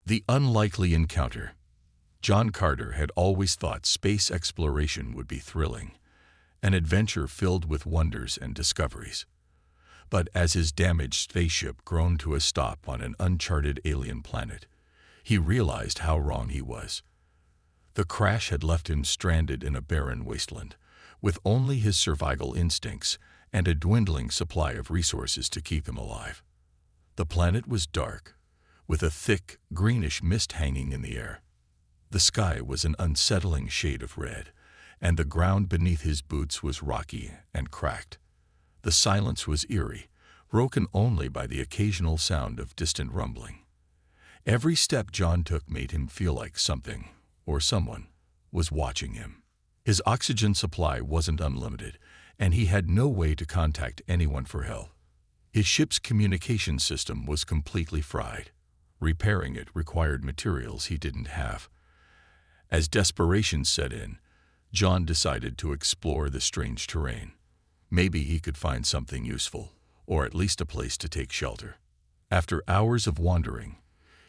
The unlikely encounter. John Carter had always thought space exploration would be thrilling, an adventure filled with wonders and discoveries. But as his damaged spaceship groaned to a stop on an uncharted alien planet, he realized how wrong he was. The crash had left him stranded in a barren wasteland, with only his survival instincts and a dwindling supply of resources to keep him alive. The planet was dark, with a thick, greenish mist hanging in the air. The sky was an unsettling shade of red, and the ground beneath his boots was rocky and cracked. The silence was eerie, broken only by the occasional sound of distant rumbling. Every step John took made him feel like something, or someone, was watching him. His oxygen supply wasn't unlimited, and he had no way to contact anyone for help. His ship's communication system was completely fried. Repairing it required materials he didn't have. As desperation set in, John decided to explore the strange terrain. Maybe he could find something useful, or at least a place to take shelter. After hours of wandering,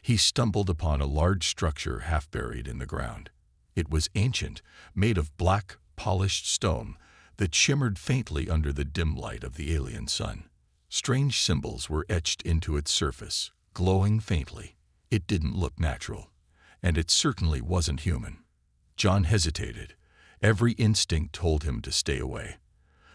he stumbled upon a large structure half buried in the ground. It was ancient, made of black, polished stone that shimmered faintly under the dim light of the alien sun. Strange symbols were etched into its surface, glowing faintly. It didn't look natural, and it certainly wasn't human. John hesitated. Every instinct told him to stay away.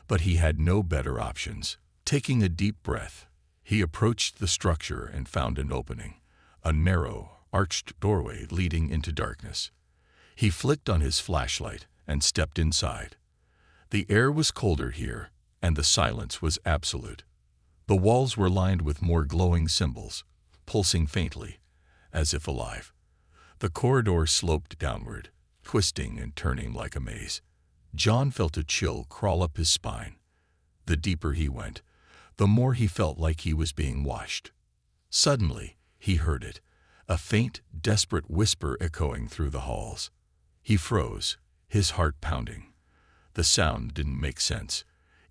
But he had no better options. Taking a deep breath, he approached the structure and found an opening, a narrow, arched doorway leading into darkness. He flicked on his flashlight and stepped inside. The air was colder here, and the silence was absolute. The walls were lined with more glowing symbols, pulsing faintly, as if alive. The corridor sloped downward, twisting and turning like a maze. John felt a chill crawl up his spine. The deeper he went, the more he felt like he was being watched. Suddenly, he heard it, a faint, desperate whisper echoing through the halls. He froze, his heart pounding. The sound didn't make sense.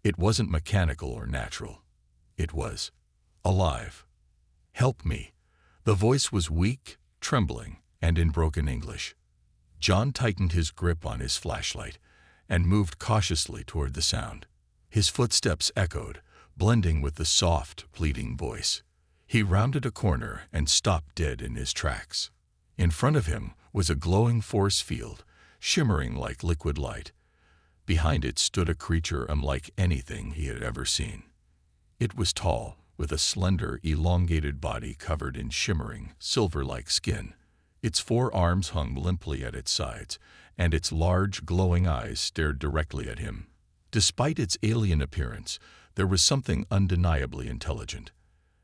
It wasn't mechanical or natural. It was alive. "Help me." The voice was weak, trembling, and in broken English. John tightened his grip on his flashlight and moved cautiously toward the sound. His footsteps echoed, blending with the soft, pleading voice. He rounded a corner and stopped dead in his tracks. In front of him was a glowing force field, shimmering like liquid light. Behind it stood a creature unlike anything he had ever seen. It was tall, with a slender, elongated body covered in shimmering, silver-like skin. Its four arms hung limply at its sides, and its large, glowing eyes stared directly at him. Despite its alien appearance, there was something undeniably intelligent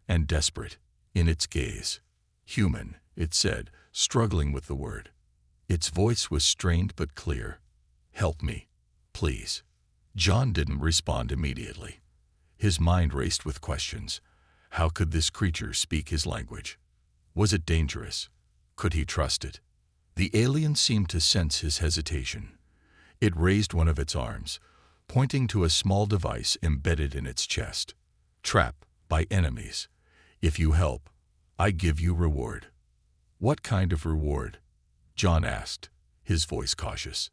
and desperate in its gaze. "Human," it said, struggling with the word. Its voice was strained but clear. "Help me, please." John didn't respond immediately. His mind raced with questions. How could this creature speak his language? Was it dangerous? Could he trust it? The alien seemed to sense his hesitation. It raised one of its arms, pointing to a small device embedded in its chest. "Trap by enemies. If you help, I give you reward." "What kind of reward?" John asked, his voice cautious.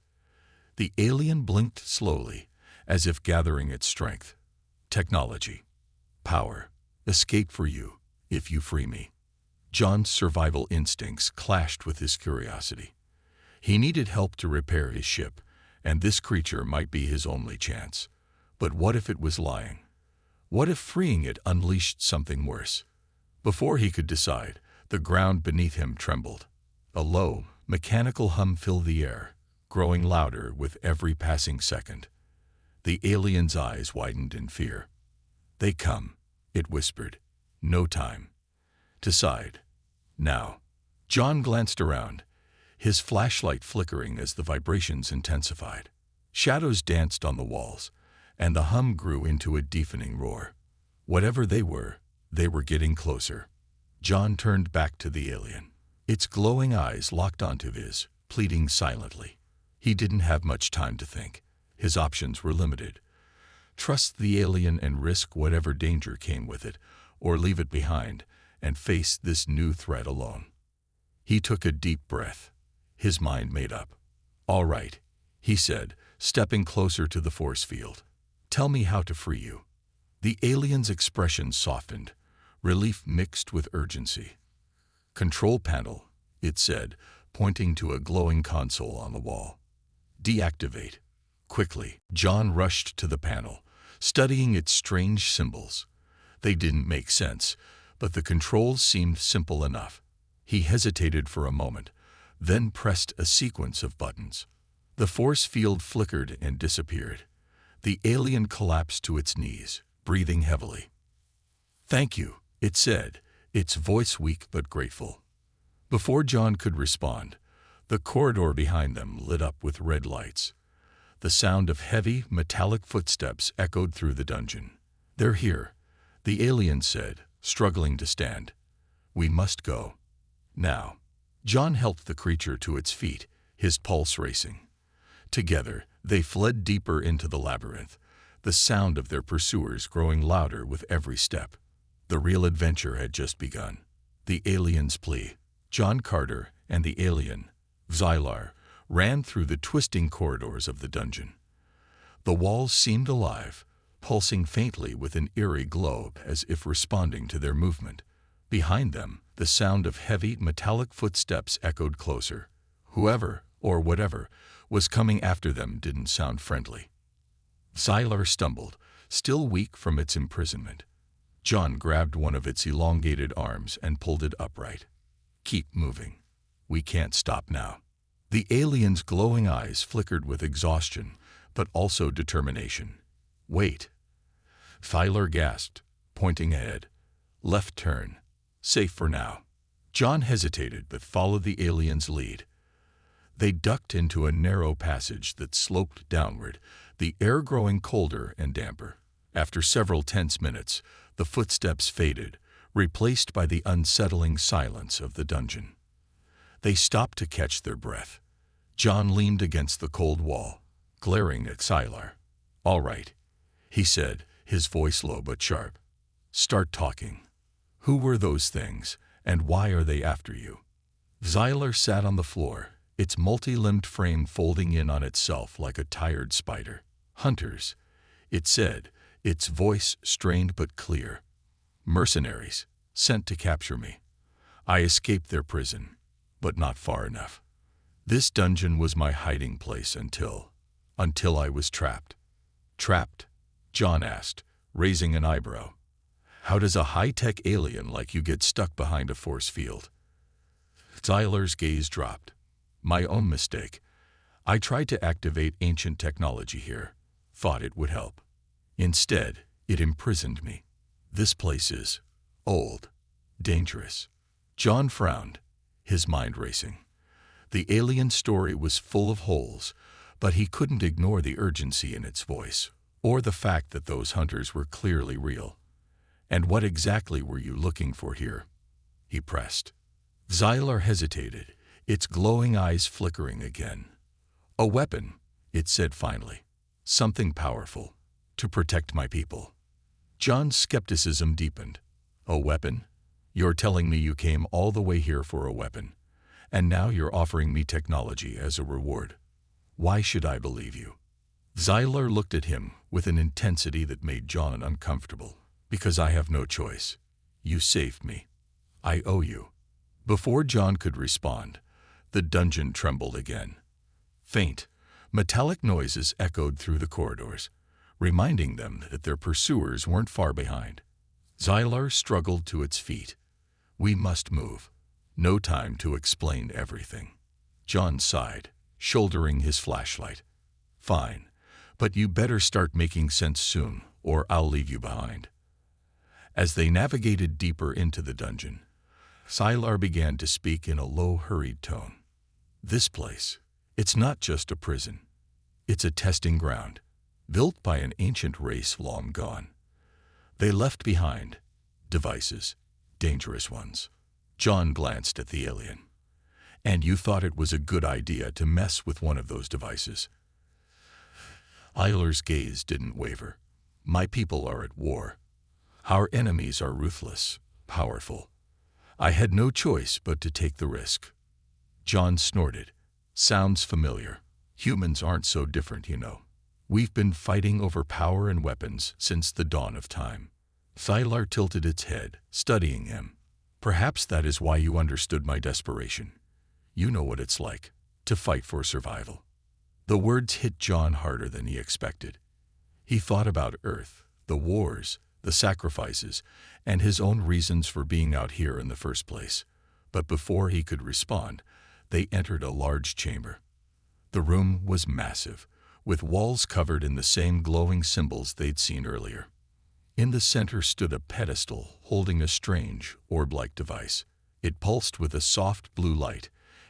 The alien blinked slowly, as if gathering its strength. "Technology. Power. Escape for you, if you free me." John's survival instincts clashed with his curiosity. He needed help to repair his ship, and this creature might be his only chance. But what if it was lying? What if freeing it unleashed something worse? Before he could decide, the ground beneath him trembled. A low, mechanical hum filled the air, growing louder with every passing second. The alien's eyes widened in fear. "They come," it whispered. "No time. Decide. Now." John glanced around, his flashlight flickering as the vibrations intensified. Shadows danced on the walls, and the hum grew into a deafening roar. Whatever they were getting closer. John turned back to the alien. Its glowing eyes locked onto his, pleading silently. He didn't have much time to think. His options were limited. Trust the alien and risk whatever danger came with it, or leave it behind and face this new threat alone. He took a deep breath, his mind made up. "All right," he said, stepping closer to the force field. "Tell me how to free you." The alien's expression softened, relief mixed with urgency. "Control panel," it said, pointing to a glowing console on the wall. "Deactivate. Quickly." John rushed to the panel, studying its strange symbols. They didn't make sense, but the controls seemed simple enough. He hesitated for a moment, then pressed a sequence of buttons. The force field flickered and disappeared. The alien collapsed to its knees, breathing heavily. "Thank you," it said, its voice weak but grateful. Before John could respond, the corridor behind them lit up with red lights. The sound of heavy, metallic footsteps echoed through the dungeon. "They're here," the alien said, struggling to stand. "We must go. Now." John helped the creature to its feet, his pulse racing. Together, they fled deeper into the labyrinth, the sound of their pursuers growing louder with every step. The real adventure had just begun. The alien's plea. John Carter and the alien, Xylar, ran through the twisting corridors of the dungeon. The walls seemed alive, pulsing faintly with an eerie glow as if responding to their movement. Behind them, the sound of heavy, metallic footsteps echoed closer. Whoever, or whatever, was coming after them didn't sound friendly. Xylar stumbled, still weak from its imprisonment. John grabbed one of its elongated arms and pulled it upright. "Keep moving. We can't stop now." The alien's glowing eyes flickered with exhaustion, but also determination. "Wait." Xylar gasped, pointing ahead. "Left turn. Safe for now." John hesitated but followed the alien's lead. They ducked into a narrow passage that sloped downward, the air growing colder and damper. After several tense minutes, the footsteps faded, replaced by the unsettling silence of the dungeon. They stopped to catch their breath. John leaned against the cold wall, glaring at Xylar. "All right," he said, his voice low but sharp. "Start talking. Who were those things, and why are they after you?" Xylar sat on the floor, its multi-limbed frame folding in on itself like a tired spider. "Hunters," it said, its voice strained but clear. "Mercenaries, sent to capture me. I escaped their prison, but not far enough. This dungeon was my hiding place until I was trapped." "Trapped?" John asked, raising an eyebrow. "How does a high-tech alien like you get stuck behind a force field?" Xylar's gaze dropped. "My own mistake. I tried to activate ancient technology here, thought it would help. Instead, it imprisoned me. This place is old, dangerous." John frowned, his mind racing. The alien story was full of holes, but he couldn't ignore the urgency in its voice, or the fact that those hunters were clearly real. "And what exactly were you looking for here?" he pressed. Xylar hesitated, its glowing eyes flickering again. "A weapon," it said finally. "Something powerful, to protect my people." John's skepticism deepened. "A weapon? You're telling me you came all the way here for a weapon, and now you're offering me technology as a reward. Why should I believe you?" Xylar looked at him with an intensity that made John uncomfortable. "Because I have no choice. You saved me. I owe you." Before John could respond, the dungeon trembled again. Faint, metallic noises echoed through the corridors, reminding them that their pursuers weren't far behind. Xylar struggled to its feet. "We must move. No time to explain everything." John sighed, shouldering his flashlight. "Fine, but you better start making sense soon, or I'll leave you behind." As they navigated deeper into the dungeon, Xylar began to speak in a low, hurried tone. "This place, it's not just a prison. It's a testing ground, built by an ancient race long gone. They left behind devices, dangerous ones." John glanced at the alien. "And you thought it was a good idea to mess with one of those devices?" Xylar's gaze didn't waver. "My people are at war. Our enemies are ruthless, powerful. I had no choice but to take the risk. John snorted. Sounds familiar. Humans aren't so different, you know. We've been fighting over power and weapons since the dawn of time. Thylar tilted its head, studying him. Perhaps that is why you understood my desperation. You know what it's like, to fight for survival. The words hit John harder than he expected. He thought about Earth, the wars, the sacrifices, and his own reasons for being out here in the first place. But before he could respond, they entered a large chamber. The room was massive, with walls covered in the same glowing symbols they'd seen earlier. In the center stood a pedestal holding a strange, orb-like device. It pulsed with a soft blue light,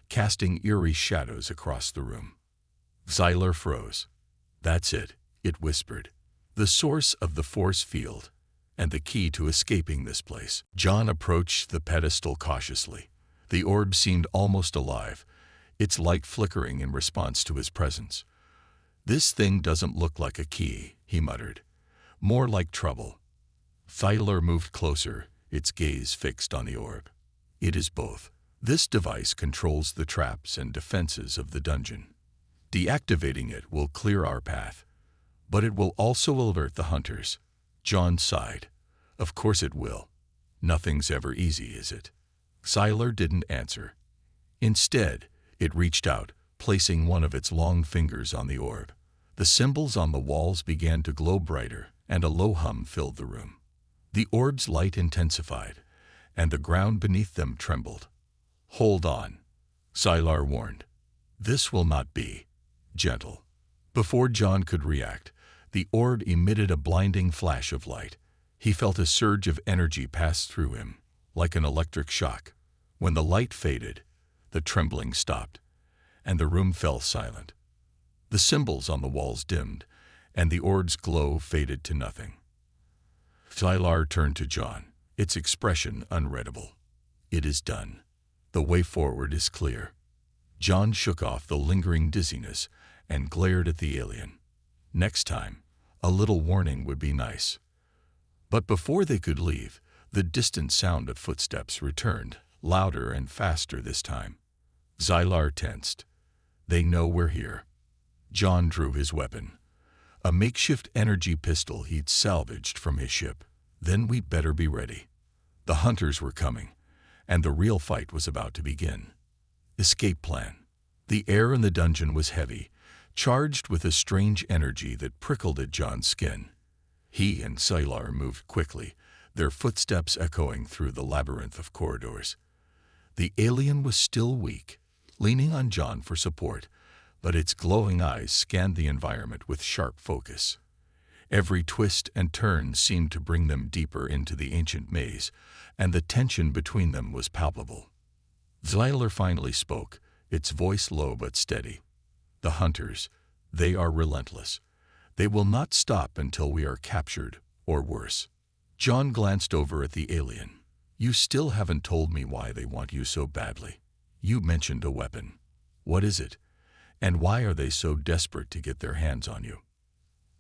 casting eerie shadows across the room. Xylar froze. That's it whispered. The source of the force field, and the key to escaping this place. John approached the pedestal cautiously. The orb seemed almost alive, its light flickering in response to his presence. This thing doesn't look like a key, he muttered. More like trouble. Thylar moved closer, its gaze fixed on the orb. It is both. This device controls the traps and defenses of the dungeon. Deactivating it will clear our path, but it will also alert the hunters. John sighed. Of course it will. Nothing's ever easy, is it? Xylar didn't answer. Instead, it reached out, placing one of its long fingers on the orb. The symbols on the walls began to glow brighter, and a low hum filled the room. The orb's light intensified, and the ground beneath them trembled. Hold on, Xylar warned. This will not be gentle. Before John could react, the orb emitted a blinding flash of light. He felt a surge of energy pass through him, like an electric shock. When the light faded, the trembling stopped, and the room fell silent. The symbols on the walls dimmed, and the orb's glow faded to nothing. Xylar turned to John, its expression unreadable. It is done. The way forward is clear. John shook off the lingering dizziness and glared at the alien. Next time, a little warning would be nice. But before they could leave, the distant sound of footsteps returned, louder and faster this time. Xylar tensed. They know we're here. John drew his weapon, a makeshift energy pistol he'd salvaged from his ship. Then we'd better be ready. The hunters were coming, and the real fight was about to begin. Escape plan. The air in the dungeon was heavy, charged with a strange energy that prickled at John's skin. He and Xylar moved quickly, their footsteps echoing through the labyrinth of corridors. The alien was still weak, leaning on John for support, but its glowing eyes scanned the environment with sharp focus. Every twist and turn seemed to bring them deeper into the ancient maze, and the tension between them was palpable. Xylar finally spoke, its voice low but steady. The hunters, they are relentless. They will not stop until we are captured, or worse. John glanced over at the alien. You still haven't told me why they want you so badly. You mentioned a weapon. What is it? And why are they so desperate to get their hands on you?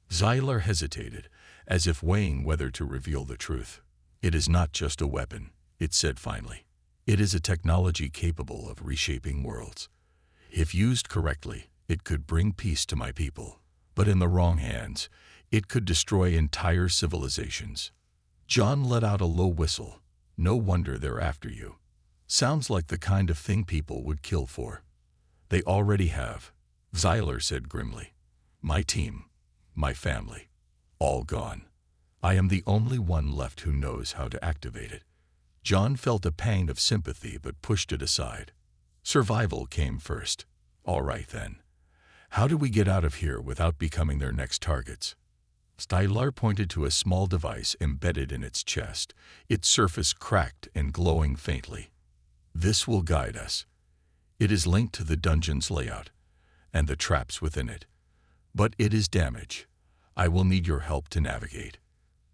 Xylar hesitated, as if weighing whether to reveal the truth. It is not just a weapon, it said finally. It is a technology capable of reshaping worlds. If used correctly, it could bring peace to my people. But in the wrong hands, it could destroy entire civilizations. John let out a low whistle. No wonder they're after you. Sounds like the kind of thing people would kill for. They already have, Xylar said grimly. My team, my family, all gone. I am the only one left who knows how to activate it. John felt a pang of sympathy but pushed it aside. Survival came first. All right then. How do we get out of here without becoming their next targets? Xylar pointed to a small device embedded in its chest, its surface cracked and glowing faintly. This will guide us. It is linked to the dungeon's layout, and the traps within it. But it is damaged. I will need your help to navigate.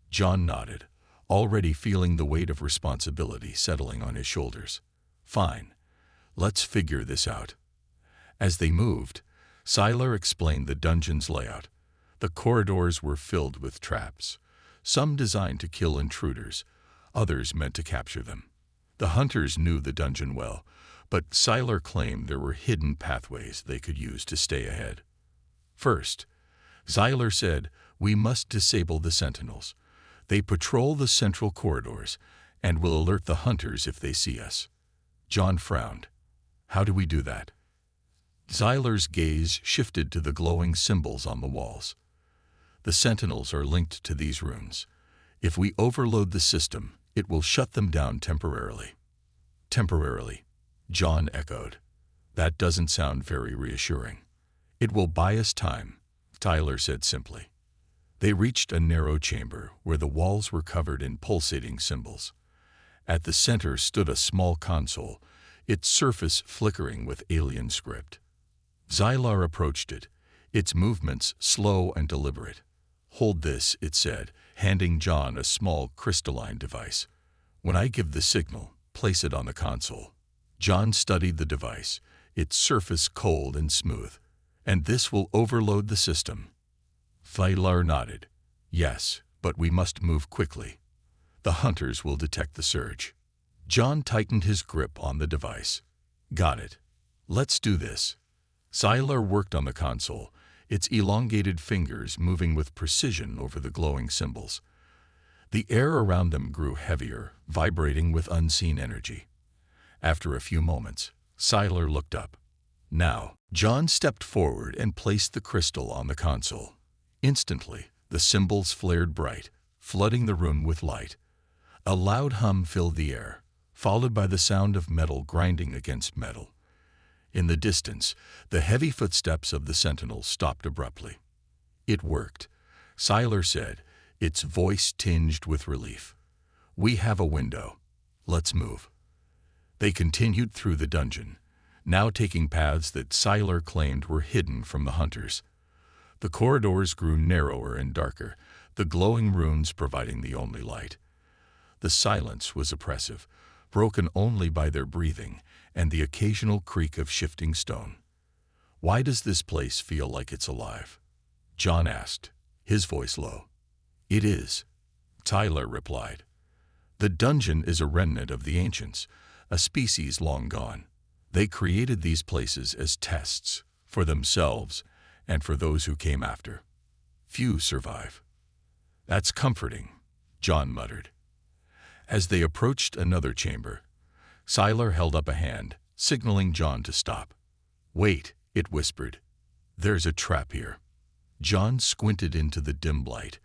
John nodded, already feeling the weight of responsibility settling on his shoulders. Fine. Let's figure this out. As they moved, Xylar explained the dungeon's layout. The corridors were filled with traps, some designed to kill intruders, others meant to capture them. The hunters knew the dungeon well, but Siler claimed there were hidden pathways they could use to stay ahead. First, Siler said, we must disable the sentinels. They patrol the central corridors and will alert the hunters if they see us. John frowned. How do we do that? Siler's gaze shifted to the glowing symbols on the walls. The sentinels are linked to these runes. If we overload the system, it will shut them down temporarily. Temporarily, John echoed. That doesn't sound very reassuring. It will buy us time, Tyler said simply. They reached a narrow chamber where the walls were covered in pulsating symbols. At the center stood a small console, its surface flickering with alien script. Xylar approached it, its movements slow and deliberate. Hold this, it said, handing John a small crystalline device. When I give the signal, place it on the console. John studied the device, its surface cold and smooth. And this will overload the system. Xylar nodded. Yes, but we must move quickly. The hunters will detect the surge. John tightened his grip on the device. Got it. Let's do this. Xylar worked on the console, its elongated fingers moving with precision over the glowing symbols. The air around them grew heavier, vibrating with unseen energy. After a few moments, Xylar looked up. Now, John stepped forward and placed the crystal on the console. Instantly, the symbols flared bright, flooding the room with light. A loud hum filled the air, followed by the sound of metal grinding against metal. In the distance, the heavy footsteps of the sentinels stopped abruptly. It worked, Xylar said, its voice tinged with relief. We have a window. Let's move. They continued through the dungeon, now taking paths that Xylar claimed were hidden from the hunters. The corridors grew narrower and darker, the glowing runes providing the only light. The silence was oppressive, broken only by their breathing and the occasional creak of shifting stone. Why does this place feel like it's alive? John asked, his voice low. It is, Tyler replied. The dungeon is a remnant of the ancients, a species long gone. They created these places as tests, for themselves and for those who came after. Few survive. That's comforting, John muttered. As they approached another chamber, Xylar held up a hand, signaling John to stop. Wait, it whispered. There's a trap here. John squinted into the dim light,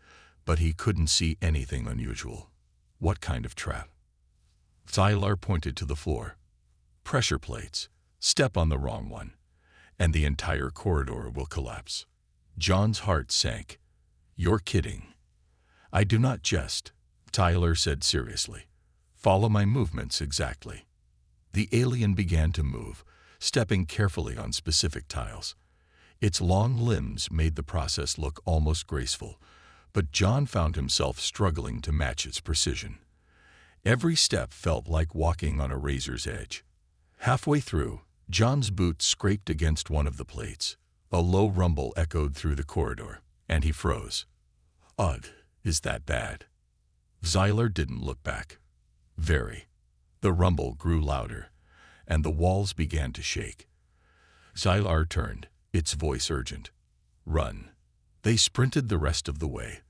but he couldn't see anything unusual. What kind of trap? Xylar pointed to the floor. Pressure plates. Step on the wrong one, and the entire corridor will collapse. John's heart sank. You're kidding. I do not jest, Tyler said seriously. Follow my movements exactly. The alien began to move, stepping carefully on specific tiles. Its long limbs made the process look almost graceful, but John found himself struggling to match its precision. Every step felt like walking on a razor's edge. Halfway through, John's boot scraped against one of the plates. A low rumble echoed through the corridor, and he froze. Ugh, is that bad? Xylar didn't look back. Very. The rumble grew louder, and the walls began to shake. Xylar turned, its voice urgent. Run. They sprinted the rest of the way,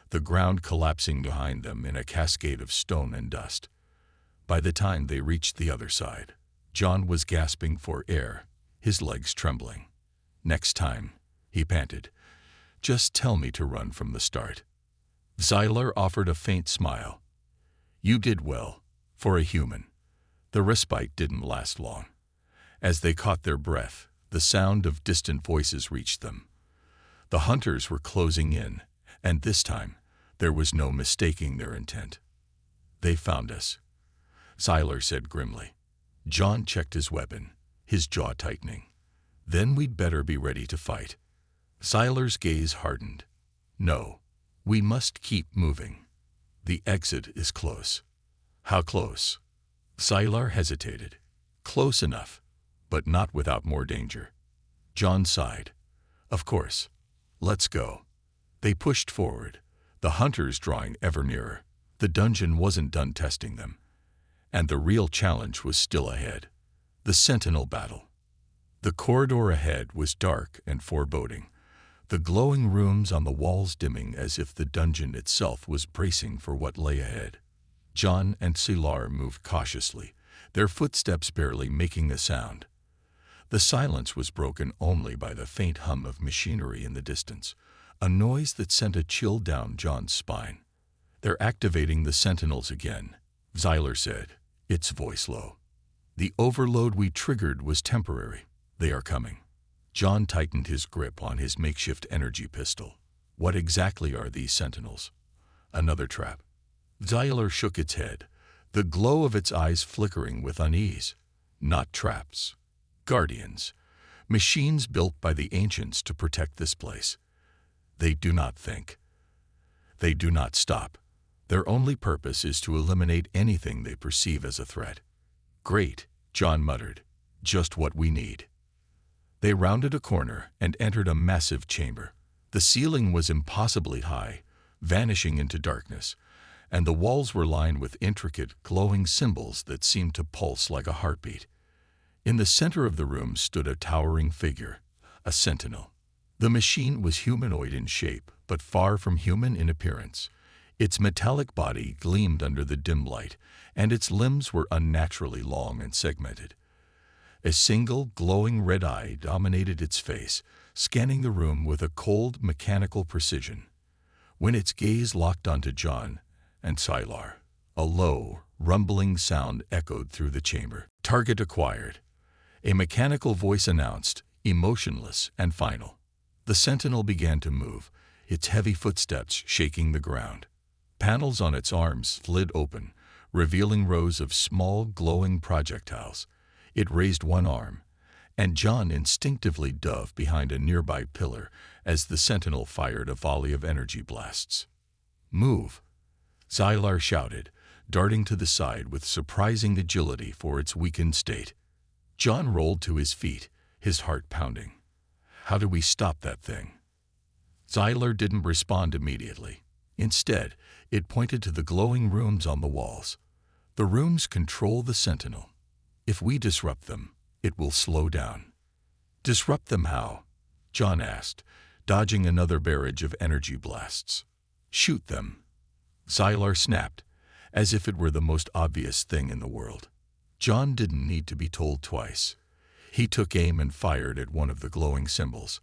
the ground collapsing behind them in a cascade of stone and dust. By the time they reached the other side, John was gasping for air, his legs trembling. Next time, he panted. Just tell me to run from the start. Xylar offered a faint smile. You did well, for a human. The respite didn't last long. As they caught their breath, the sound of distant voices reached them. The hunters were closing in, and this time, there was no mistaking their intent. They found us, Xylar said grimly. John checked his weapon, his jaw tightening. Then we'd better be ready to fight. Xylar's gaze hardened. No, we must keep moving. The exit is close. How close? Xylar hesitated. Close enough, but not without more danger. John sighed. Of course. Let's go. They pushed forward, the hunters drawing ever nearer. The dungeon wasn't done testing them. And the real challenge was still ahead. The Sentinel battle. The corridor ahead was dark and foreboding, the glowing rooms on the walls dimming as if the dungeon itself was bracing for what lay ahead. John and Sylar moved cautiously, their footsteps barely making a sound. The silence was broken only by the faint hum of machinery in the distance, a noise that sent a chill down John's spine. "They're activating the sentinels again," Zyler said, its voice low. "The overload we triggered was temporary. They are coming." John tightened his grip on his makeshift energy pistol. "What exactly are these sentinels?" "Another trap." Zyler shook its head, the glow of its eyes flickering with unease. "Not traps. Guardians. Machines built by the ancients to protect this place. They do not think. They do not stop. Their only purpose is to eliminate anything they perceive as a threat." "Great," John muttered. "Just what we need." They rounded a corner and entered a massive chamber. The ceiling was impossibly high, vanishing into darkness, and the walls were lined with intricate, glowing symbols that seemed to pulse like a heartbeat. In the center of the room stood a towering figure, a sentinel. The machine was humanoid in shape, but far from human in appearance. Its metallic body gleamed under the dim light, and its limbs were unnaturally long and segmented. A single, glowing red eye dominated its face, scanning the room with a cold, mechanical precision. When its gaze locked onto John and Sylar, a low, rumbling sound echoed through the chamber. "Target acquired." A mechanical voice announced, emotionless and final. The sentinel began to move, its heavy footsteps shaking the ground. Panels on its arms slid open, revealing rows of small, glowing projectiles. It raised one arm, and John instinctively dove behind a nearby pillar as the sentinel fired a volley of energy blasts. "Move," Zylar shouted, darting to the side with surprising agility for its weakened state. John rolled to his feet, his heart pounding. "How do we stop that thing?" Zylar didn't respond immediately. Instead, it pointed to the glowing rooms on the walls. "The rooms control the sentinel. If we disrupt them, it will slow down." "Disrupt them how?" John asked, dodging another barrage of energy blasts. "Shoot them," Zylar snapped, as if it were the most obvious thing in the world. John didn't need to be told twice. He took aim and fired at one of the glowing symbols.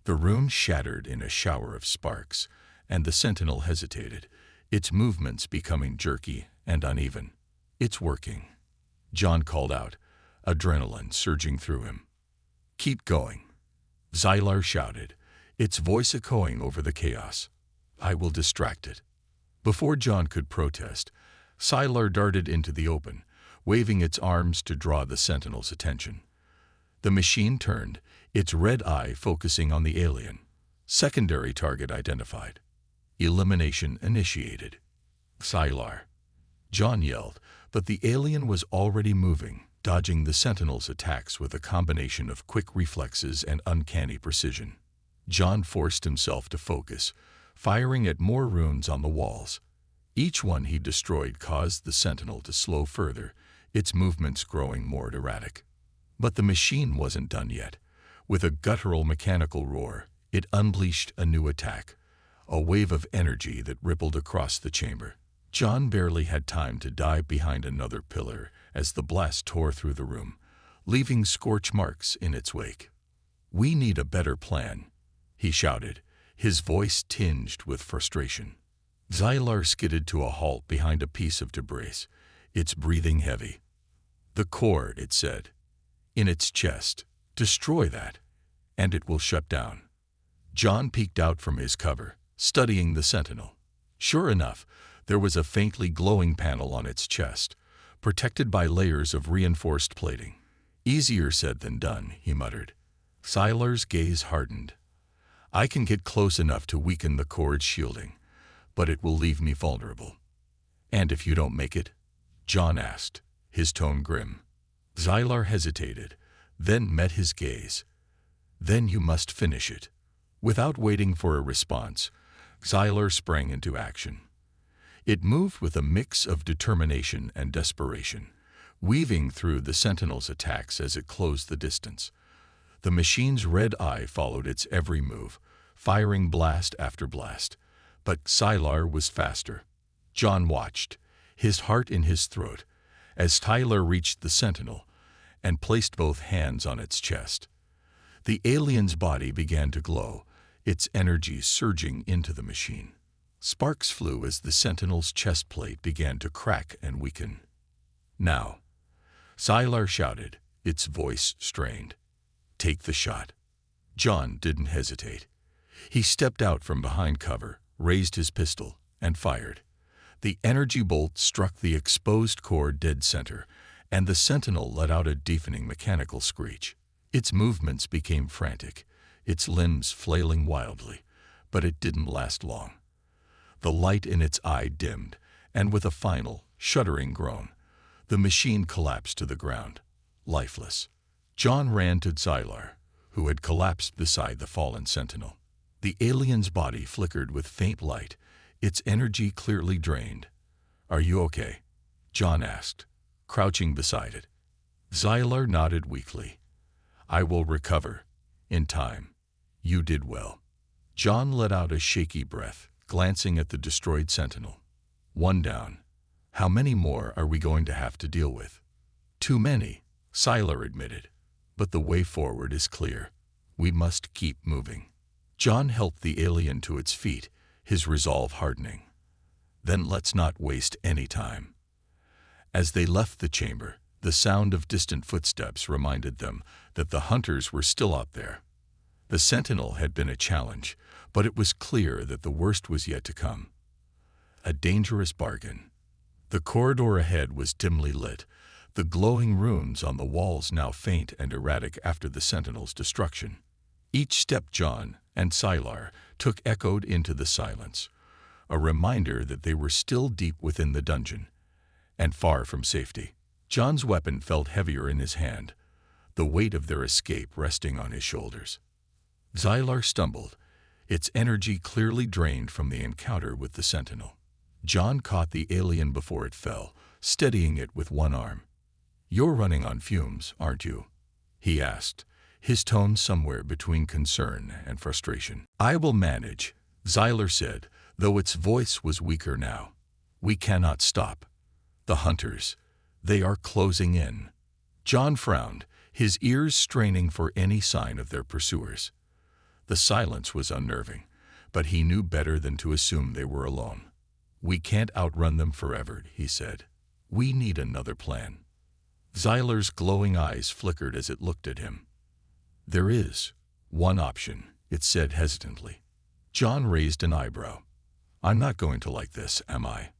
The room shattered in a shower of sparks, and the sentinel hesitated, its movements becoming jerky and uneven. "It's working," John called out, adrenaline surging through him. "Keep going," Zylar shouted, its voice echoing over the chaos. "I will distract it." Before John could protest, Sylar darted into the open, waving its arms to draw the sentinel's attention. The machine turned, its red eye focusing on the alien. Secondary target identified. Elimination initiated. "Sylar," John yelled, but the alien was already moving, dodging the sentinel's attacks with a combination of quick reflexes and uncanny precision. John forced himself to focus, firing at more runes on the walls. Each one he destroyed caused the sentinel to slow further, its movements growing more erratic. But the machine wasn't done yet. With a guttural mechanical roar, it unleashed a new attack, a wave of energy that rippled across the chamber. John barely had time to dive behind another pillar as the blast tore through the room, leaving scorch marks in its wake. "We need a better plan," he shouted, his voice tinged with frustration. Zylar skidded to a halt behind a piece of debris, its breathing heavy. "The core," it said, in its chest. "Destroy that, and it will shut down." John peeked out from his cover, studying the sentinel. Sure enough, there was a faintly glowing panel on its chest, protected by layers of reinforced plating. "Easier said than done," he muttered. Sylar's gaze hardened. "I can get close enough to weaken the core's shielding, but it will leave me vulnerable." "And if you don't make it?" John asked, his tone grim. Zylar hesitated, then met his gaze. "Then you must finish it." Without waiting for a response, Zylar sprang into action. It moved with a mix of determination and desperation, weaving through the Sentinel's attacks as it closed the distance. The machine's red eye followed its every move, firing blast after blast. But Sylar was faster. John watched, his heart in his throat, as Tyler reached the Sentinel and placed both hands on its chest. The alien's body began to glow, its energy surging into the machine. Sparks flew as the Sentinel's chest plate began to crack and weaken. "Now," Sylar shouted, its voice strained. "Take the shot." John didn't hesitate. He stepped out from behind cover, raised his pistol, and fired. The energy bolt struck the exposed core dead center, and the Sentinel let out a deafening mechanical screech. Its movements became frantic, its limbs flailing wildly, but it didn't last long. The light in its eye dimmed, and with a final, shuddering groan, the machine collapsed to the ground, lifeless. John ran to Sylar, who had collapsed beside the fallen Sentinel. The alien's body flickered with faint light, its energy clearly drained. "Are you okay?" John asked, crouching beside it. Sylar nodded weakly. "I will recover. In time. You did well." John let out a shaky breath, glancing at the destroyed Sentinel. "One down. How many more are we going to have to deal with?" "Too many," Sylar admitted. "But the way forward is clear. We must keep moving." John helped the alien to its feet, his resolve hardening. "Then let's not waste any time." As they left the chamber, the sound of distant footsteps reminded them that the hunters were still out there. The Sentinel had been a challenge, but it was clear that the worst was yet to come. A dangerous bargain. The corridor ahead was dimly lit, the glowing runes on the walls now faint and erratic after the Sentinel's destruction. Each step John and Sylar took echoed into the silence, a reminder that they were still deep within the dungeon, and far from safety. John's weapon felt heavier in his hand, the weight of their escape resting on his shoulders. Sylar stumbled, its energy clearly drained from the encounter with the Sentinel. John caught the alien before it fell, steadying it with one arm. "You're running on fumes, aren't you?" he asked, his tone somewhere between concern and frustration. "I will manage," Sylar said, though its voice was weaker now. "We cannot stop. The hunters, they are closing in." John frowned, his ears straining for any sign of their pursuers. The silence was unnerving, but he knew better than to assume they were alone. "We can't outrun them forever," he said. "We need another plan." Sylar's glowing eyes flickered as it looked at him. "There is one option," it said hesitantly. John raised an eyebrow. "I'm not going to like this, am I?"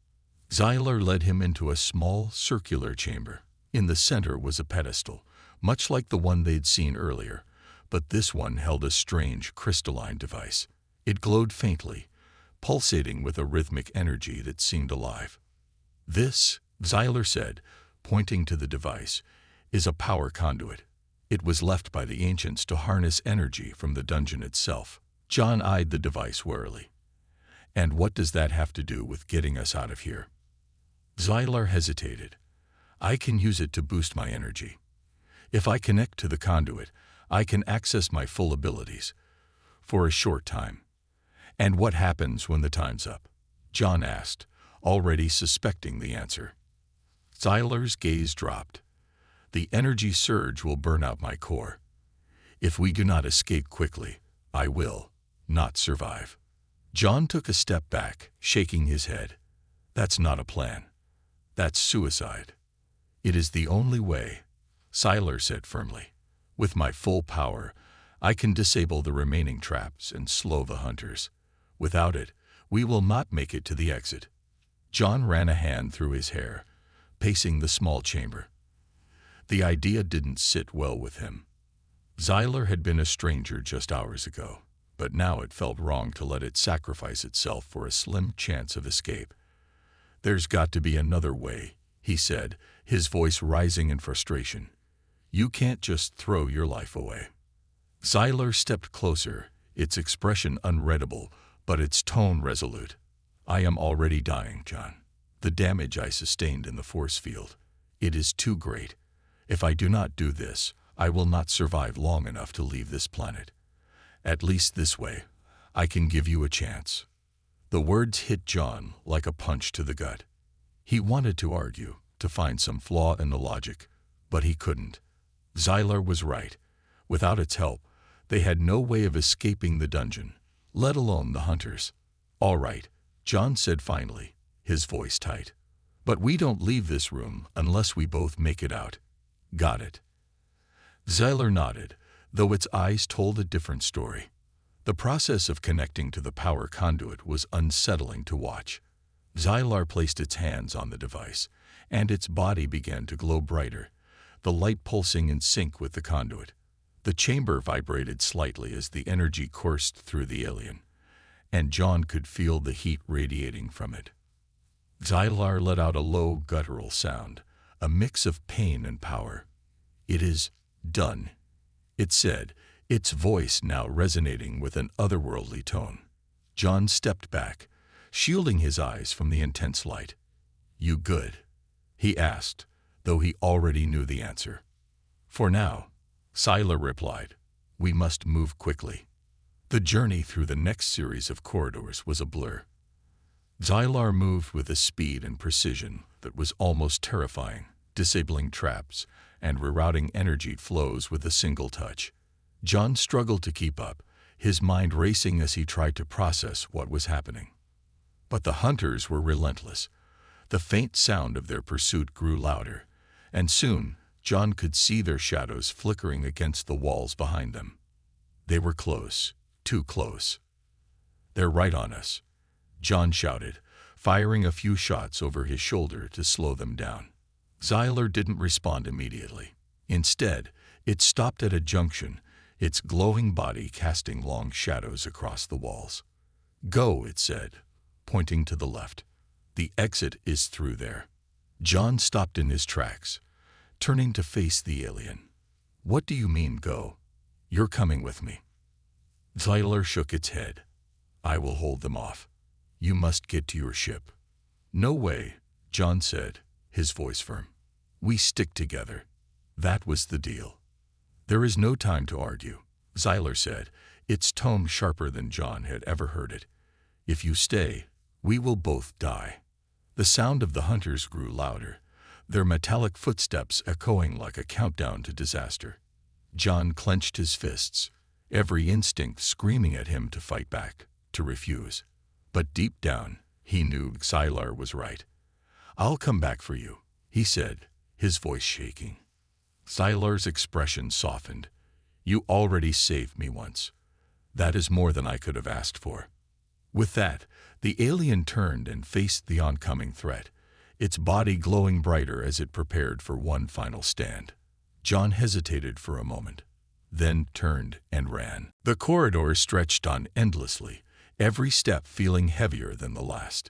Sylar led him into a small, circular chamber. In the center was a pedestal, much like the one they'd seen earlier, but this one held a strange, crystalline device. It glowed faintly, pulsating with a rhythmic energy that seemed alive. "This," Sylar said, pointing to the device, "is a power conduit. It was left by the ancients to harness energy from the dungeon itself." John eyed the device warily. "And what does that have to do with getting us out of here?" Sylar hesitated. "I can use it to boost my energy. If I connect to the conduit, I can access my full abilities. For a short time." "And what happens when the time's up?" John asked, already suspecting the answer. Sylar's gaze dropped. "The energy surge will burn out my core. If we do not escape quickly, I will not survive." John took a step back, shaking his head. "That's not a plan. That's suicide." "It is the only way," Sylar said firmly. "With my full power, I can disable the remaining traps and slow the hunters. Without it, we will not make it to the exit." John ran a hand through his hair, pacing the small chamber. The idea didn't sit well with him. Sylar had been a stranger just hours ago, but now it felt wrong to let it sacrifice itself for a slim chance of escape. "There's got to be another way," he said, his voice rising in frustration. "You can't just throw your life away." Sylar stepped closer, its expression unreadable, but its tone resolute. I am already dying, John. The damage I sustained in the force field. It is too great. If I do not do this, I will not survive long enough to leave this planet. At least this way, I can give you a chance. The words hit John like a punch to the gut. He wanted to argue, to find some flaw in the logic, but he couldn't. Xylar was right. Without its help, they had no way of escaping the dungeon, let alone the hunters. All right, John said finally, his voice tight. But we don't leave this room unless we both make it out. Got it? Xylar nodded, though its eyes told a different story. The process of connecting to the power conduit was unsettling to watch. Xylar placed its hands on the device, and its body began to glow brighter, the light pulsing in sync with the conduit. The chamber vibrated slightly as the energy coursed through the alien, and John could feel the heat radiating from it. Xylar let out a low, guttural sound, a mix of pain and power. "It is done," it said, its voice now resonating with an otherworldly tone. John stepped back, shielding his eyes from the intense light. "You good?" he asked, though he already knew the answer. "For now," Xylar replied. "We must move quickly." The journey through the next series of corridors was a blur. Xylar moved with a speed and precision that was almost terrifying, disabling traps and rerouting energy flows with a single touch. John struggled to keep up, his mind racing as he tried to process what was happening. But the hunters were relentless. The faint sound of their pursuit grew louder, and soon John could see their shadows flickering against the walls behind them. They were close, too close. "They're right on us," John shouted, firing a few shots over his shoulder to slow them down. Xylar didn't respond immediately. Instead, it stopped at a junction, its glowing body casting long shadows across the walls. "Go," it said, pointing to the left. "The exit is through there." John stopped in his tracks, turning to face the alien. "What do you mean, go? You're coming with me." Xylar shook its head. "I will hold them off. You must get to your ship." "No way," John said, his voice firm. "We stick together." That was the deal. "There is no time to argue," Xylar said, its tone sharper than John had ever heard it. "If you stay, we will both die." The sound of the hunters grew louder, their metallic footsteps echoing like a countdown to disaster. John clenched his fists, every instinct screaming at him to fight back, to refuse. But deep down, he knew Xylar was right. "I'll come back for you," he said, his voice shaking. Xylar's expression softened. "You already saved me once. That is more than I could have asked for." With that, the alien turned and faced the oncoming threat, its body glowing brighter as it prepared for one final stand. John hesitated for a moment, then turned and ran. The corridor stretched on endlessly, every step feeling heavier than the last.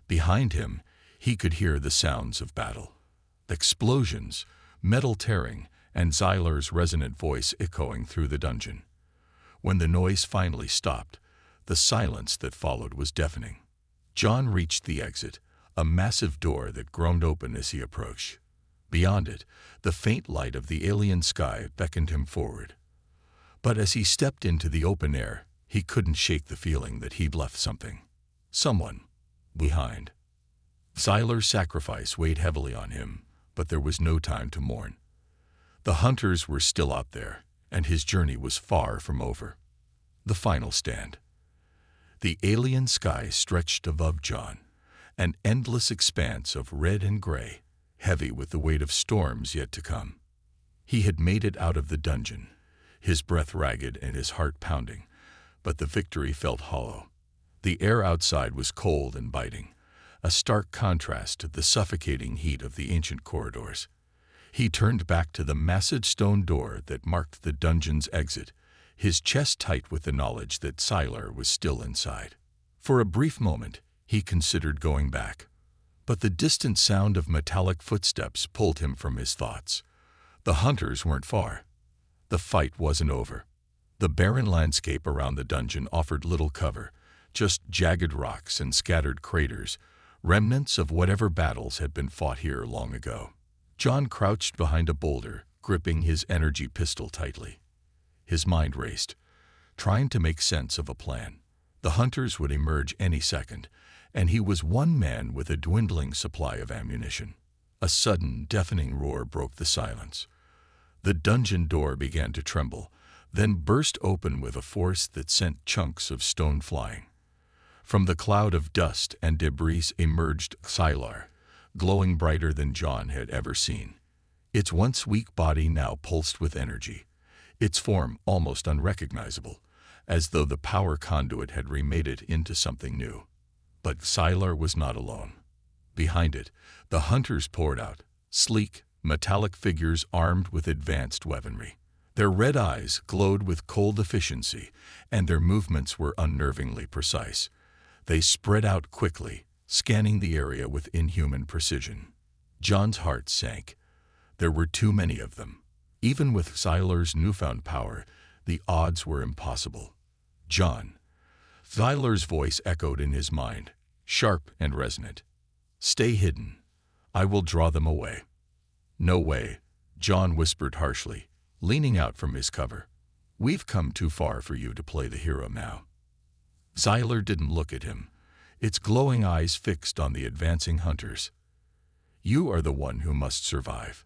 Behind him, he could hear the sounds of battle. Explosions, metal tearing, and Xylar's resonant voice echoing through the dungeon. When the noise finally stopped, the silence that followed was deafening. John reached the exit, a massive door that groaned open as he approached. Beyond it, the faint light of the alien sky beckoned him forward. But as he stepped into the open air, he couldn't shake the feeling that he'd left someone, behind. Xylar's sacrifice weighed heavily on him, but there was no time to mourn. The hunters were still out there, and his journey was far from over. The final stand. The alien sky stretched above John, an endless expanse of red and gray, heavy with the weight of storms yet to come. He had made it out of the dungeon, his breath ragged and his heart pounding, but the victory felt hollow. The air outside was cold and biting, a stark contrast to the suffocating heat of the ancient corridors. He turned back to the massive stone door that marked the dungeon's exit, his chest tight with the knowledge that Xylar was still inside. For a brief moment, he considered going back, but the distant sound of metallic footsteps pulled him from his thoughts. The hunters weren't far. The fight wasn't over. The barren landscape around the dungeon offered little cover, just jagged rocks and scattered craters, remnants of whatever battles had been fought here long ago. John crouched behind a boulder, gripping his energy pistol tightly. His mind raced, trying to make sense of a plan. The hunters would emerge any second, and he was one man with a dwindling supply of ammunition. A sudden, deafening roar broke the silence. The dungeon door began to tremble, then burst open with a force that sent chunks of stone flying. From the cloud of dust and debris emerged Sylar, glowing brighter than John had ever seen. Its once weak body now pulsed with energy, its form almost unrecognizable, as though the power conduit had remade it into something new. But Sylar was not alone. Behind it, the hunters poured out, sleek, metallic figures armed with advanced weaponry. Their red eyes glowed with cold efficiency, and their movements were unnervingly precise. They spread out quickly, scanning the area with inhuman precision. John's heart sank. There were too many of them. Even with Sylar's newfound power, the odds were impossible. John. Sylar's voice echoed in his mind, sharp and resonant. Stay hidden. I will draw them away. No way, John whispered harshly, leaning out from his cover. We've come too far for you to play the hero now. Sylar didn't look at him, its glowing eyes fixed on the advancing hunters. You are the one who must survive.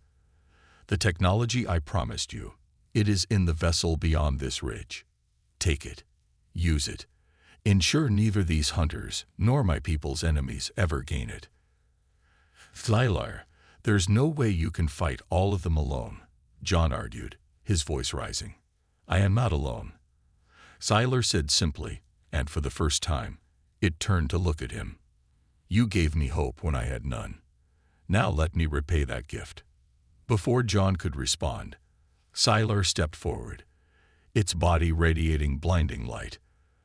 The technology I promised you, it is in the vessel beyond this ridge. Take it. Use it. Ensure neither these hunters nor my people's enemies ever gain it. Sylar, there's no way you can fight all of them alone, John argued, his voice rising. I am not alone. Sylar said simply, and for the first time, it turned to look at him. You gave me hope when I had none. Now let me repay that gift. Before John could respond, Sylar stepped forward, its body radiating blinding light.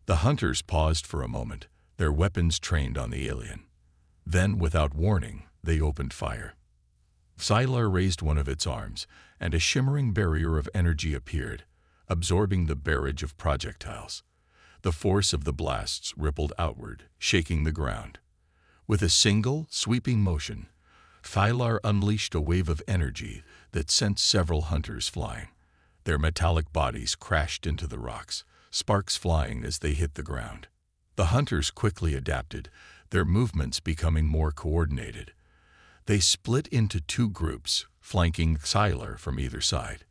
The hunters paused for a moment, their weapons trained on the alien. Then, without warning, they opened fire. Sylar raised one of its arms, and a shimmering barrier of energy appeared, absorbing the barrage of projectiles. The force of the blasts rippled outward, shaking the ground. With a single, sweeping motion, Sylar unleashed a wave of energy that sent several hunters flying. Their metallic bodies crashed into the rocks, sparks flying as they hit the ground. The hunters quickly adapted, their movements becoming more coordinated. They split into two groups, flanking Sylar from either side.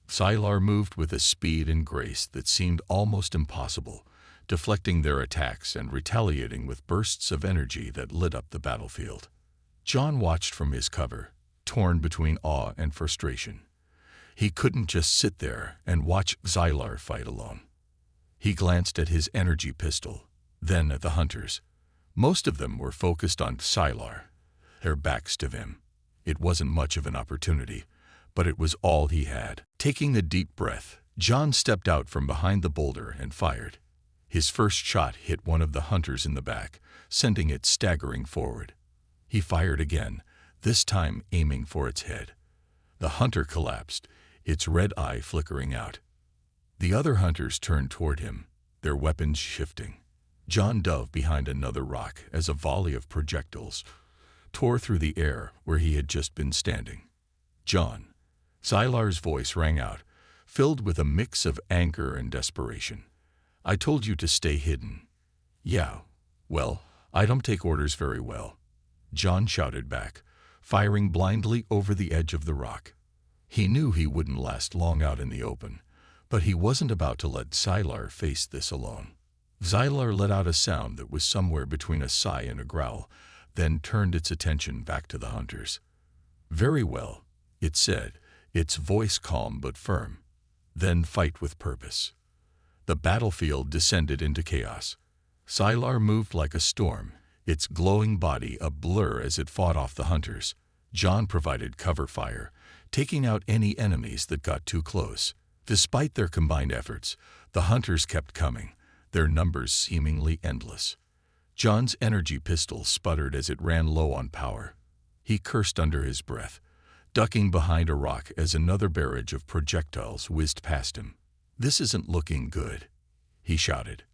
Sylar moved with a speed and grace that seemed almost impossible, deflecting their attacks and retaliating with bursts of energy that lit up the battlefield. John watched from his cover, torn between awe and frustration. He couldn't just sit there and watch Sylar fight alone. He glanced at his energy pistol, then at the hunters. Most of them were focused on Sylar, their backs to him. It wasn't much of an opportunity, but it was all he had. Taking a deep breath, John stepped out from behind the boulder and fired. His first shot hit one of the hunters in the back, sending it staggering forward. He fired again, this time aiming for its head. The hunter collapsed, its red eye flickering out. The other hunters turned toward him, their weapons shifting. John dove behind another rock as a volley of projectiles tore through the air where he had just been standing. John. Sylar's voice rang out, filled with a mix of anger and desperation. I told you to stay hidden. Yeah, well, I don't take orders very well. John shouted back, firing blindly over the edge of the rock. He knew he wouldn't last long out in the open, but he wasn't about to let Sylar face this alone. Sylar let out a sound that was somewhere between a sigh and a growl, then turned its attention back to the hunters. Very well, it said, its voice calm but firm. Then fight with purpose. The battlefield descended into chaos. Sylar moved like a storm, its glowing body a blur as it fought off the hunters. John provided cover fire, taking out any enemies that got too close. Despite their combined efforts, the hunters kept coming, their numbers seemingly endless. John's energy pistol sputtered as it ran low on power. He cursed under his breath, ducking behind a rock as another barrage of projectiles whizzed past him. This isn't looking good, he shouted.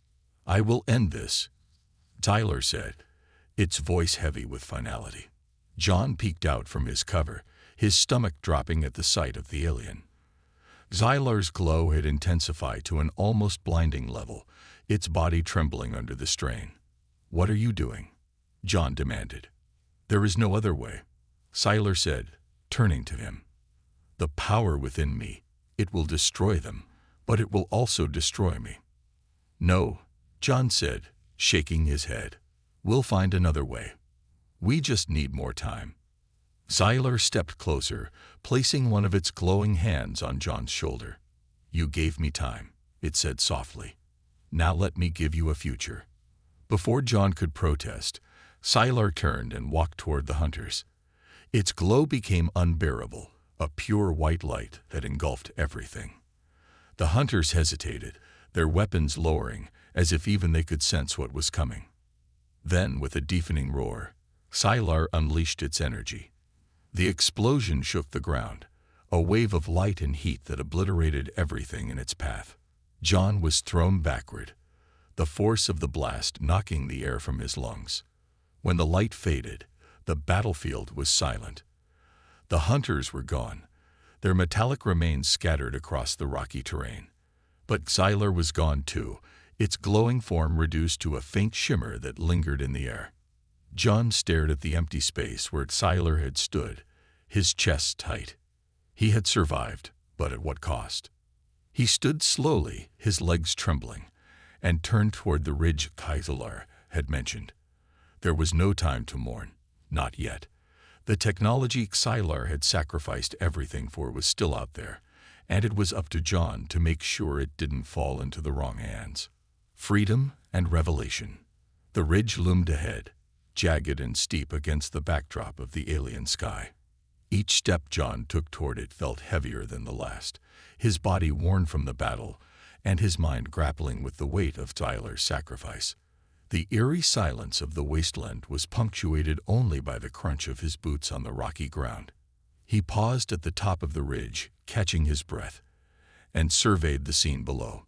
"I will end this," Tyler said, its voice heavy with finality. John peeked out from his cover, his stomach dropping at the sight of the alien. Xylar's glow had intensified to an almost blinding level, its body trembling under the strain. "What are you doing?" John demanded. "There is no other way," Xylar said, turning to him. "The power within me, it will destroy them, but it will also destroy me." "No," John said, shaking his head. "We'll find another way. We just need more time." Xylar stepped closer, placing one of its glowing hands on John's shoulder. "You gave me time," it said softly. "Now let me give you a future." Before John could protest, Xylar turned and walked toward the hunters. Its glow became unbearable, a pure white light that engulfed everything. The hunters hesitated, their weapons lowering, as if even they could sense what was coming. Then, with a deafening roar, Xylar unleashed its energy. The explosion shook the ground, a wave of light and heat that obliterated everything in its path. John was thrown backward, the force of the blast knocking the air from his lungs. When the light faded, the battlefield was silent. The hunters were gone, their metallic remains scattered across the rocky terrain. But Xylar was gone too, its glowing form reduced to a faint shimmer that lingered in the air. John stared at the empty space where Xylar had stood, his chest tight. He had survived, but at what cost? He stood slowly, his legs trembling, and turned toward the ridge Xylar had mentioned. There was no time to mourn, not yet. The technology Xylar had sacrificed everything for was still out there, and it was up to John to make sure it didn't fall into the wrong hands. Freedom and revelation. The ridge loomed ahead, jagged and steep against the backdrop of the alien sky. Each step John took toward it felt heavier than the last, his body worn from the battle, and his mind grappling with the weight of Xylar's sacrifice. The eerie silence of the wasteland was punctuated only by the crunch of his boots on the rocky ground. He paused at the top of the ridge, catching his breath, and surveyed the scene below.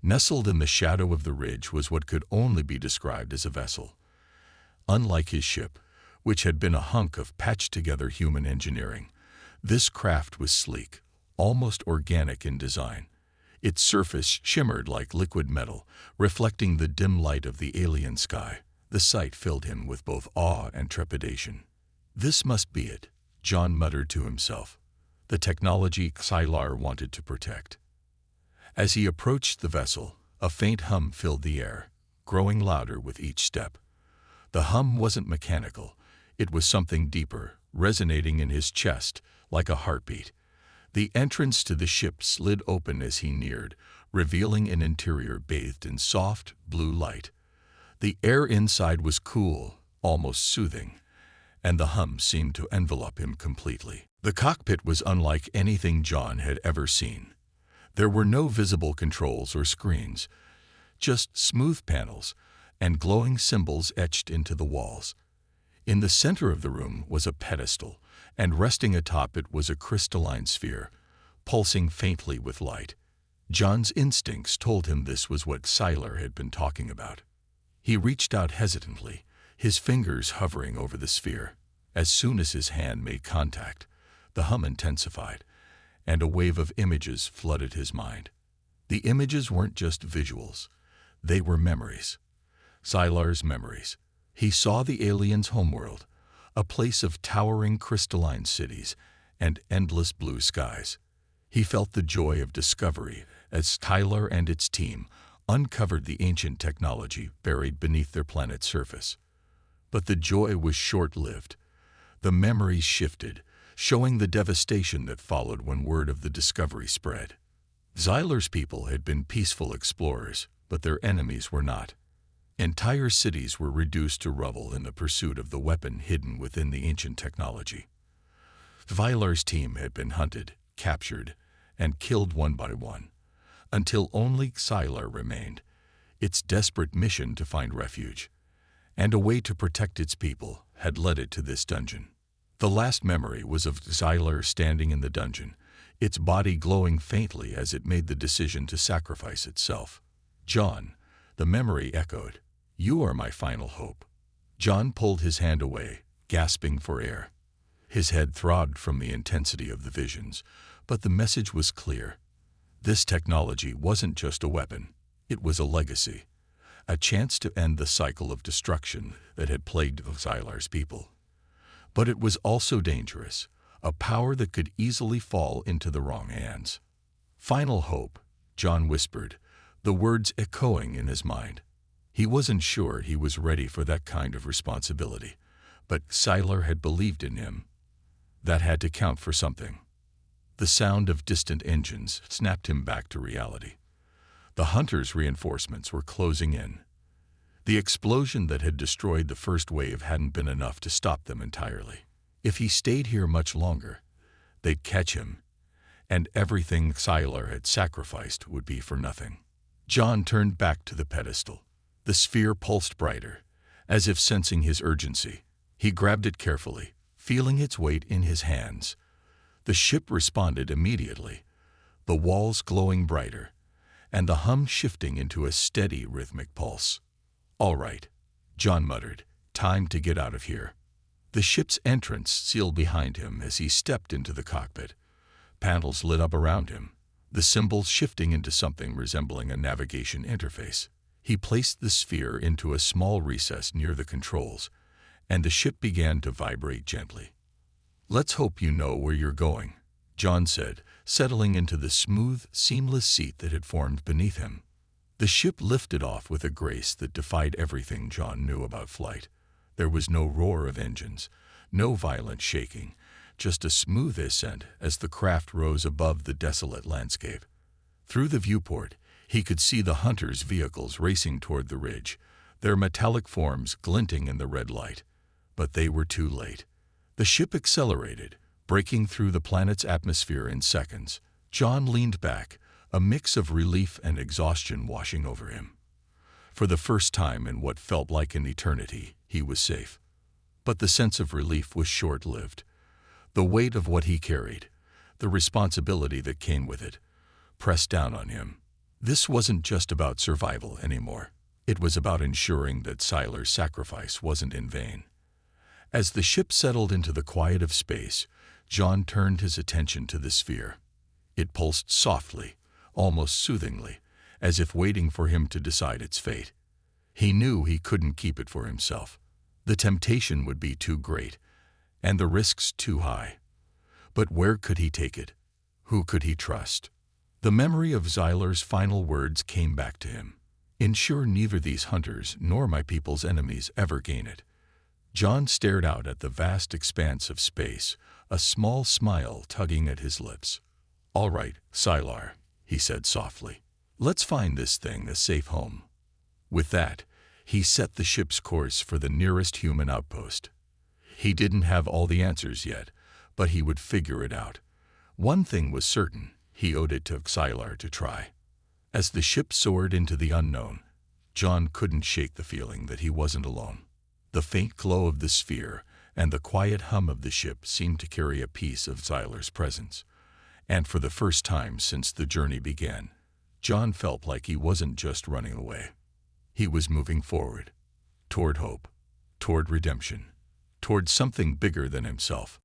Nestled in the shadow of the ridge was what could only be described as a vessel. Unlike his ship, which had been a hunk of patched-together human engineering, this craft was sleek, almost organic in design. Its surface shimmered like liquid metal, reflecting the dim light of the alien sky. The sight filled him with both awe and trepidation. "This must be it," John muttered to himself, the technology Xylar wanted to protect. As he approached the vessel, a faint hum filled the air, growing louder with each step. The hum wasn't mechanical. It was something deeper, resonating in his chest like a heartbeat. The entrance to the ship slid open as he neared, revealing an interior bathed in soft, blue light. The air inside was cool, almost soothing, and the hum seemed to envelop him completely. The cockpit was unlike anything John had ever seen. There were no visible controls or screens, just smooth panels and glowing symbols etched into the walls. In the center of the room was a pedestal, and resting atop it was a crystalline sphere, pulsing faintly with light. John's instincts told him this was what Xylar had been talking about. He reached out hesitantly, his fingers hovering over the sphere. As soon as his hand made contact, the hum intensified, and a wave of images flooded his mind. The images weren't just visuals. They were memories. Xylar's memories. He saw the alien's homeworld, a place of towering crystalline cities and endless blue skies. He felt the joy of discovery as Xylar and its team uncovered the ancient technology buried beneath their planet's surface. But the joy was short-lived. The memories shifted, showing the devastation that followed when word of the discovery spread. Xylar's people had been peaceful explorers, but their enemies were not. Entire cities were reduced to rubble in the pursuit of the weapon hidden within the ancient technology. Xylar's team had been hunted, captured, and killed one by one, until only Xylar remained, its desperate mission to find refuge, and a way to protect its people had led it to this dungeon. The last memory was of Xylar standing in the dungeon, its body glowing faintly as it made the decision to sacrifice itself. John, The memory echoed, "You are my final hope." John pulled his hand away, gasping for air. His head throbbed from the intensity of the visions, but the message was clear. This technology wasn't just a weapon, it was a legacy, a chance to end the cycle of destruction that had plagued Xylar's people. But it was also dangerous, a power that could easily fall into the wrong hands. "Final hope," John whispered, the words echoing in his mind. He wasn't sure he was ready for that kind of responsibility, but Xylar had believed in him. That had to count for something. The sound of distant engines snapped him back to reality. The hunters' reinforcements were closing in. The explosion that had destroyed the first wave hadn't been enough to stop them entirely. If he stayed here much longer, they'd catch him, and everything Xylar had sacrificed would be for nothing. John turned back to the pedestal. The sphere pulsed brighter, as if sensing his urgency. He grabbed it carefully, feeling its weight in his hands. The ship responded immediately, the walls glowing brighter, and the hum shifting into a steady rhythmic pulse. "All right," John muttered, "time to get out of here." The ship's entrance sealed behind him as he stepped into the cockpit. Panels lit up around him, the symbols shifting into something resembling a navigation interface. He placed the sphere into a small recess near the controls, and the ship began to vibrate gently. "Let's hope you know where you're going," John said, settling into the smooth, seamless seat that had formed beneath him. The ship lifted off with a grace that defied everything John knew about flight. There was no roar of engines, no violent shaking, just a smooth ascent as the craft rose above the desolate landscape. Through the viewport, he could see the hunters' vehicles racing toward the ridge, their metallic forms glinting in the red light. But they were too late. The ship accelerated, breaking through the planet's atmosphere in seconds. John leaned back, a mix of relief and exhaustion washing over him. For the first time in what felt like an eternity, he was safe. But the sense of relief was short-lived. The weight of what he carried, the responsibility that came with it, pressed down on him. This wasn't just about survival anymore. It was about ensuring that Xylar's sacrifice wasn't in vain. As the ship settled into the quiet of space, John turned his attention to the sphere. It pulsed softly, almost soothingly, as if waiting for him to decide its fate. He knew he couldn't keep it for himself. The temptation would be too great, and the risks too high. But where could he take it? Who could he trust? The memory of Xylar's final words came back to him. "Ensure neither these hunters nor my people's enemies ever gain it." John stared out at the vast expanse of space, a small smile tugging at his lips. "All right, Xylar," he said softly. "Let's find this thing a safe home." With that, he set the ship's course for the nearest human outpost. He didn't have all the answers yet, but he would figure it out. One thing was certain, he owed it to Xylar to try. As the ship soared into the unknown, John couldn't shake the feeling that he wasn't alone. The faint glow of the sphere and the quiet hum of the ship seemed to carry a piece of Xylar's presence. And for the first time since the journey began, John felt like he wasn't just running away. He was moving forward, toward hope, toward redemption, toward something bigger than himself.